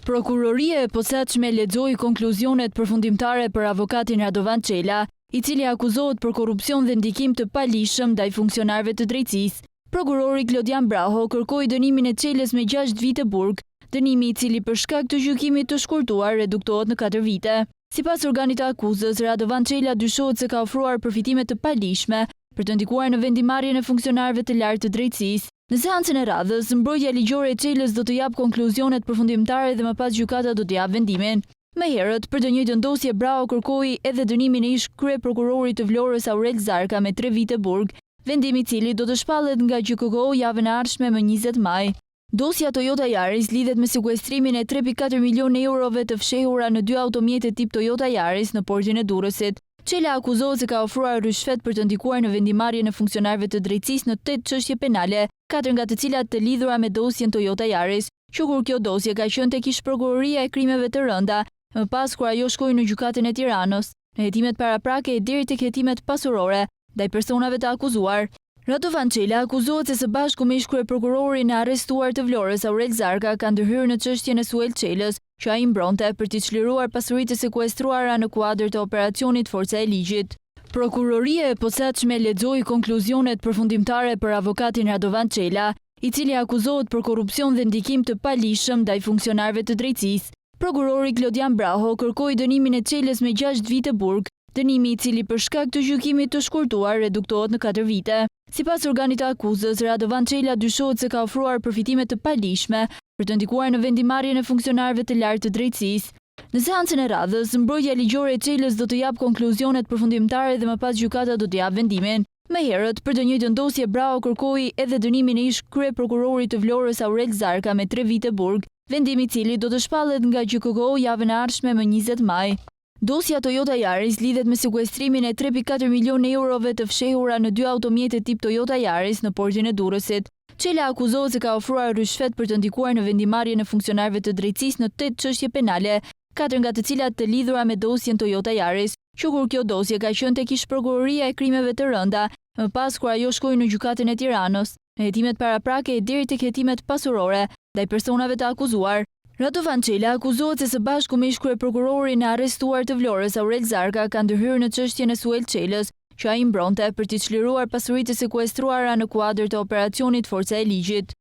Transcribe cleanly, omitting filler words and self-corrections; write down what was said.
Prokuroria e posaçme lexoi konkluzionet përfundimtare për avokatin Radovan Çela, i cili akuzohet për korrupsion dhe ndikim të palishëm ndaj funksionarëve të drejtësisë. Prokurori Klodian Braho kërkoi dënimin e Çelës me 6 vite burg, dënimi i cili për shkak të gjykimit të shkurtuar reduktohet në 4 vite. Sipas organit të akuzës, Radovan Çela dyshohet se ka ofruar përfitime të palishme për të ndikuar në vendimarrjen e funksionarëve të lartë të drejtësisë. Në seancën e radhës, mbrojtja ligjore e Çelës do të jap konkluzionet përfundimtare dhe më pas gjykata do të jap vendimin. Më herët, për të njëjtën dosje Braho kërkoi edhe dënimin e ish kryeprokurorit të Vlorës Aurel Zarka me 3 vite burg, vendimi i cili do të shpallet nga GJKO javën e ardhshme më 20 maj. Dosja Toyota Yaris lidhet me sekuestrimin e 3.4 milionë eurove të fshehura në 2 automjete tip Toyota Yaris në portin e Durrësit. Çela akuzohet se ka ofruar rishfet për të ndikuar në vendimarrjen e funksionarëve të drejtësisë në 8 çështje penale, 4 nga të cilat të lidhura me dosjen Toyota Yaris, që kur kjo dosje ka qenë tek ish prokuroria e krimeve të rënda, më pas kur ajo shkoi në gjykatën e Tiranës, në hetimet paraprake e deri tek hetimet pasurore ndaj personave të akuzuar. Radovan Çela akuzohet se së bashku me ish kryeprokurorin e arrestuar të Vlorës Aurel Zarka ka ndërhyrë në çështjen e Suel Çelës, që ai mbronte për t'i çliruar pasuritë e sekuestruara në kuadër të operacionit Forca e Ligjit. Prokuroria e posaçme lexoi konkluzionet përfundimtare për avokatin Radovan Çela, i cili akuzohet për korrupsion dhe ndikim të palishëm ndaj funksionarëve të drejtësisë. Prokurori Klodian Braho kërkoi dënimin e Çelës me 6 vite burg, dënimi i cili për shkak të gjykimit të shkurtuar reduktohet në 4 vite. Sipas organit të akuzës, Radovan Çela dyshohet se ka ofruar përfitime të palishme për të ndikuar në vendimarrjen e funksionarëve të lartë të drejtësisë. Në seancën e radhës, mbrojtja ligjore e Çelës do të jap konkluzionet përfundimtare dhe më pas gjykata do të jap vendimin. Më herët, për të njëjtën dosje Braho kërkoi edhe dënimin e ish kryeprokurorit të Vlorës Aurel Zarka me 3 vite burg, vendimi i cili do të shpallet nga GJKO javën e ardhshme më 20 maj. Dosja Toyota Yaris lidhet me sekuestrimin e 3.4 milionë eurove të fshehura në 2 automjete tip Toyota Yaris në portin e Durrësit. Çela akuzohet se ka ofruar rishfet për të ndikuar në vendimarrjen e funksionarëve të drejtësisë në 8 çështje penale, 4 nga të cilat të lidhura me dosjen Toyota Yaris, që kur kjo dosje ka qenë tek ish prokuroria e krimeve të rënda, më pas kur ajo shkoi në gjykatën e Tiranës, në hetimet paraprake e deri tek hetimet pasurore ndaj personave të akuzuar. Radovan Çela akuzohet se së bashku me ish kryeprokurorin e arrestuar të Vlorës Aurel Zarka ka ndërhyrë në çështjen e Suel Çelës, që ai mbronte për t'i çliruar pasuritë e sekuestruara në kuadër të operacionit Forca e Ligjit.